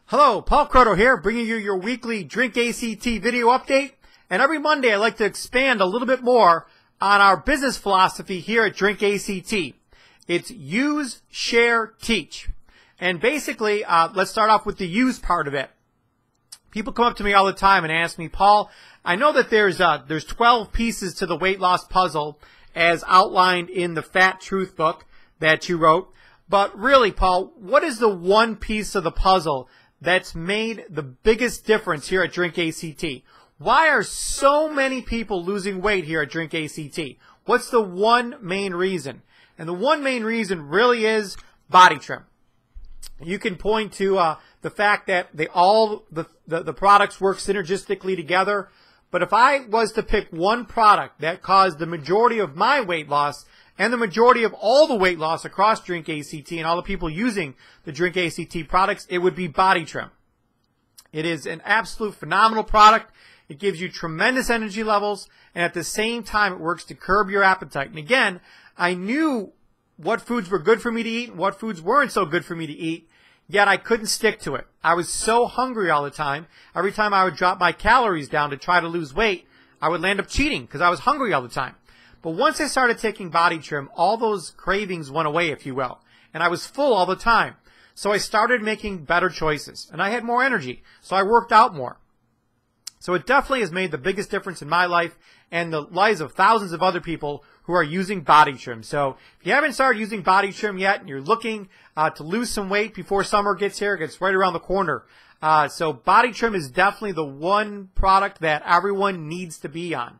Hello, Paul Kroto here, bringing you your weekly DrinkACT video update. And every Monday, I like to expand a little bit more on our business philosophy here at DrinkACT. It's use, share, teach. And basically, let's start off with the use part of it. People come up to me all the time and ask me, Paul, I know that there's 12 pieces to the weight loss puzzle as outlined in the Fat Truth book that you wrote. But really, Paul, what is the one piece of the puzzle that's made the biggest difference here at DrinkACT? Why are so many people losing weight here at DrinkACT? What's the one main reason? And the one main reason really is body trim. You can point to the fact that the products work synergistically together. But if I was to pick one product that caused the majority of my weight loss and the majority of all the weight loss across DrinkACT and all the people using the DrinkACT products, it would be body trim. It is an absolute phenomenal product. It gives you tremendous energy levels, and at the same time, it works to curb your appetite. And again, I knew what foods were good for me to eat and what foods weren't so good for me to eat, yet I couldn't stick to it. I was so hungry all the time. Every time I would drop my calories down to try to lose weight, I would land up cheating because I was hungry all the time. But once I started taking body trim, all those cravings went away, if you will. And I was full all the time. So I started making better choices. And I had more energy. So I worked out more. So it definitely has made the biggest difference in my life and the lives of thousands of other people who are using body trim. So if you haven't started using body trim yet and you're looking to lose some weight before summer gets here, it gets right around the corner. So body trim is definitely the one product that everyone needs to be on.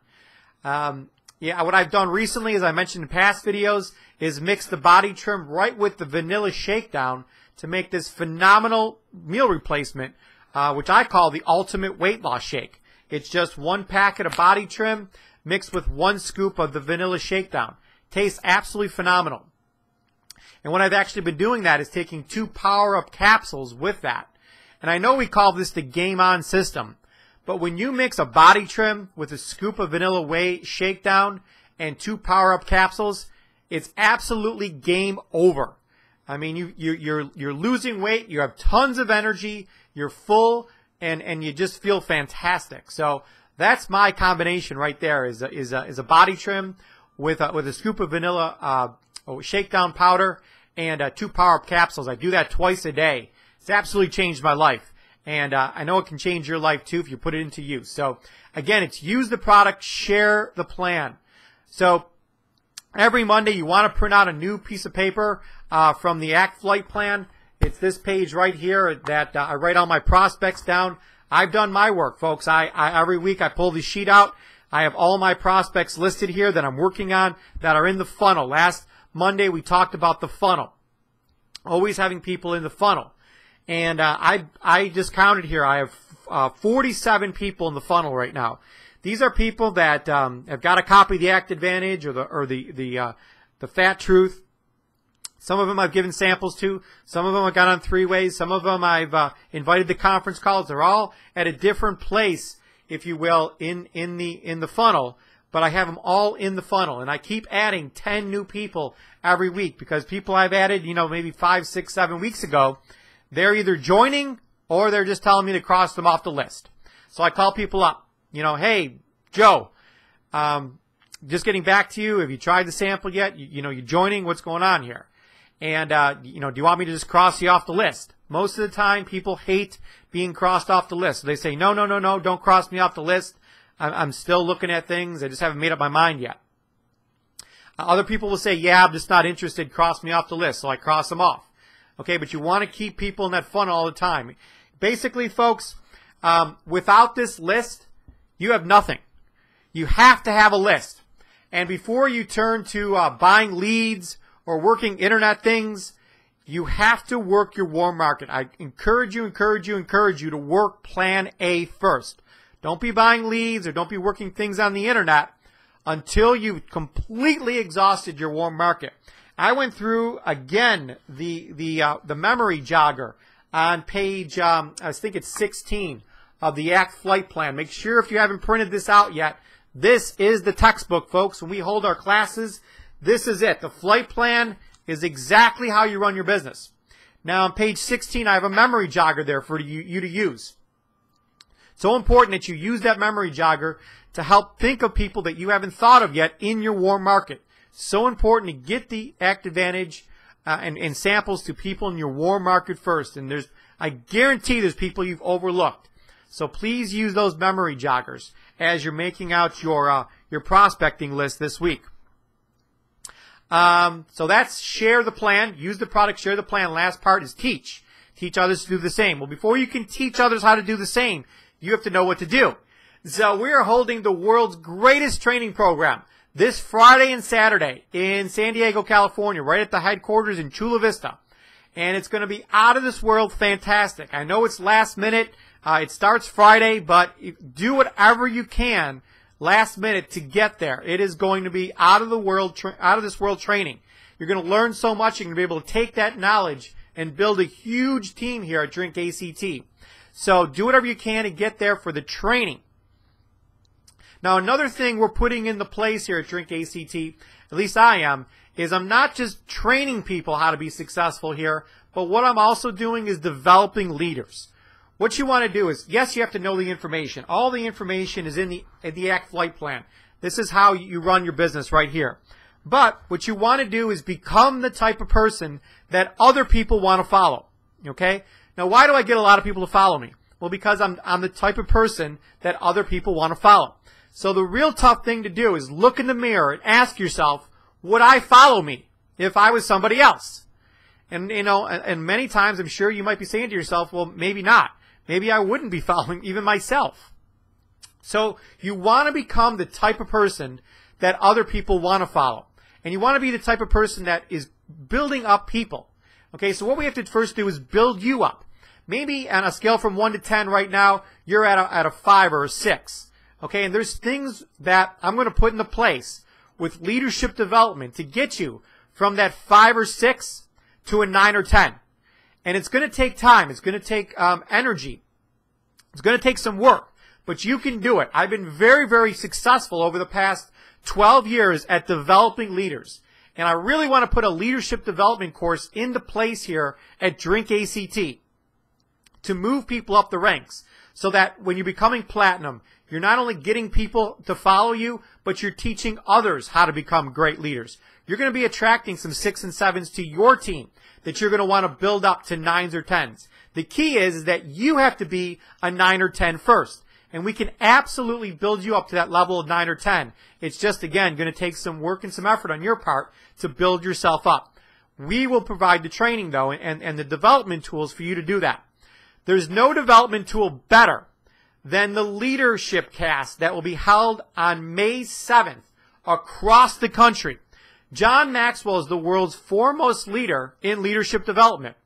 Yeah, what I've done recently, as I mentioned in past videos, is mix the body trim right with the vanilla shakedown to make this phenomenal meal replacement, which I call the ultimate weight loss shake. It's just one packet of body trim mixed with one scoop of the vanilla shakedown. Tastes absolutely phenomenal. And what I've actually been doing that is taking 2 power-up capsules with that. And I know we call this the game on system. But when you mix a body trim with a scoop of vanilla whey shakedown and 2 power-up capsules, it's absolutely game over. I mean, you're losing weight, you have tons of energy, you're full, and you just feel fantastic. So that's my combination right there. Is a body trim with a scoop of vanilla shakedown powder and 2 power-up capsules. I do that twice a day. It's absolutely changed my life. And I know it can change your life, too, if you put it into use. So, again, it's use the product, share the plan. So, every Monday, you want to print out a new piece of paper from the ACT flight plan. It's this page right here that I write all my prospects down. I've done my work, folks. Every week, I pull the sheet out. I have all my prospects listed here that I'm working on that are in the funnel. Last Monday, we talked about the funnel. Always having people in the funnel. And I just counted here. I have 47 people in the funnel right now. These are people that have got a copy of the ACT Advantage or the Fat Truth. Some of them I've given samples to. Some of them I've got on 3-ways. Some of them I've invited to conference calls. They're all at a different place, if you will, in the funnel. But I have them all in the funnel, and I keep adding 10 new people every week because people I've added, maybe 5, 6, 7 weeks ago. They're either joining or they're just telling me to cross them off the list. So I call people up. Hey, Joe, just getting back to you. Have you tried the sample yet? You're joining. What's going on here? And, do you want me to just cross you off the list? Most of the time, people hate being crossed off the list. So they say, no, don't cross me off the list. I'm still looking at things. I just haven't made up my mind yet. Other people will say, yeah, I'm just not interested. Cross me off the list. So I cross them off. Okay, but you want to keep people in that funnel all the time. Basically, folks, without this list, you have nothing. You have to have a list. And before you turn to buying leads or working internet things, you have to work your warm market. I encourage you to work plan A first. Don't be buying leads or don't be working things on the internet until you've completely exhausted your warm market. I went through, again, the memory jogger on page, I think it's 16 of the ACT flight plan. Make sure if you haven't printed this out yet, this is the textbook, folks. When we hold our classes, this is it. The flight plan is exactly how you run your business. Now on page 16, I have a memory jogger there for you to use. So important that you use that memory jogger to help think of people that you haven't thought of yet in your warm market. So important to get the Act Advantage and samples to people in your warm market first. And I guarantee there's people you've overlooked. So please use those memory joggers as you're making out your prospecting list this week. So that's share the plan, use the product, share the plan. Last part is teach. Teach others to do the same. Well, before you can teach others how to do the same, you have to know what to do. So we are holding the world's greatest training program this Friday and Saturday in San Diego, California, right at the headquarters in Chula Vista. And it's going to be out of this world fantastic. I know it's last minute. It starts Friday, but do whatever you can last minute to get there. It is going to be out of this world training. You're going to learn so much. You're going to be able to take that knowledge and build a huge team here at DrinkACT. So do whatever you can to get there for the training. Now, another thing we're putting into place here at DrinkACT, at least I am, is I'm not just training people how to be successful here, but what I'm also doing is developing leaders. What you want to do is, yes, you have to know the information. All the information is in the ACT Flight Plan. This is how you run your business right here. But what you want to do is become the type of person that other people want to follow. Okay? Now, why do I get a lot of people to follow me? Well, because I'm the type of person that other people want to follow. So the real tough thing to do is look in the mirror and ask yourself, would I follow me if I was somebody else? And, and many times I'm sure you might be saying to yourself, well, maybe not. Maybe I wouldn't be following even myself. So you want to become the type of person that other people want to follow. And you want to be the type of person that is building up people. Okay, so what we have to first do is build you up. Maybe on a scale from 1 to 10 right now, you're at a 5 or a 6. Okay, and there's things that I'm going to put into place with leadership development to get you from that 5 or 6 to a 9 or 10. And it's going to take time. It's going to take energy. It's going to take some work, but you can do it. I've been very, very successful over the past 12 years at developing leaders. And I really want to put a leadership development course into place here at DrinkACT to move people up the ranks so that when you're becoming platinum, you're not only getting people to follow you, but you're teaching others how to become great leaders. You're going to be attracting some 6 and 7s to your team that you're going to want to build up to 9s or 10s. The key is that you have to be a 9 or 10 first. And we can absolutely build you up to that level of 9 or 10. It's just, again, going to take some work and some effort on your part to build yourself up. We will provide the training, though, and the development tools for you to do that. There's no development tool better than the leadership cast that will be held on May 7th across the country. John Maxwell is the world's foremost leader in leadership development.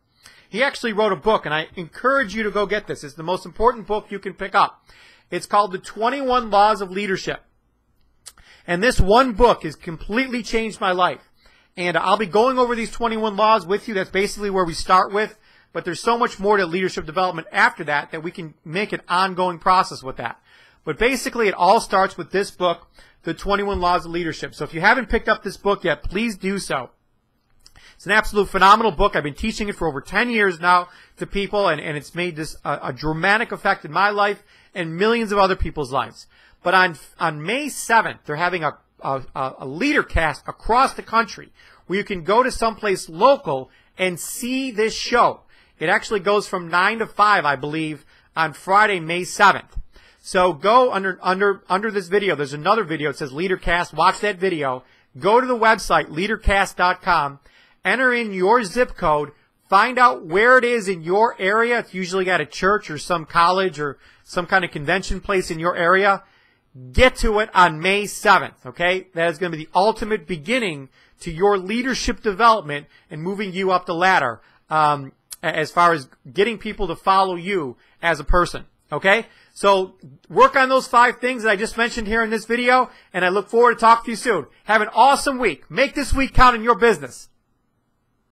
He actually wrote a book, and I encourage you to go get this. It's the most important book you can pick up. It's called The 21 Laws of Leadership. And this one book has completely changed my life. And I'll be going over these 21 laws with you. That's basically where we start with. But there's so much more to leadership development after that that we can make an ongoing process with that. But basically, it all starts with this book, The 21 Laws of Leadership. So if you haven't picked up this book yet, please do so. It's an absolute phenomenal book. I've been teaching it for over 10 years now to people, and it's made this a dramatic effect in my life and millions of other people's lives. But on May 7th, they're having a leader cast across the country where you can go to someplace local and see this show. It actually goes from 9 to 5, I believe, on Friday, May 7th. So go under this video. There's another video. It says LeaderCast. Watch that video. Go to the website, leadercast.com. Enter in your zip code. Find out where it is in your area. It's usually at a church or some college or some kind of convention place in your area. Get to it on May 7th, okay? That is going to be the ultimate beginning to your leadership development and moving you up the ladder as far as getting people to follow you as a person, okay? So work on those 5 things that I just mentioned here in this video, and I look forward to talking to you soon. Have an awesome week. Make this week count in your business.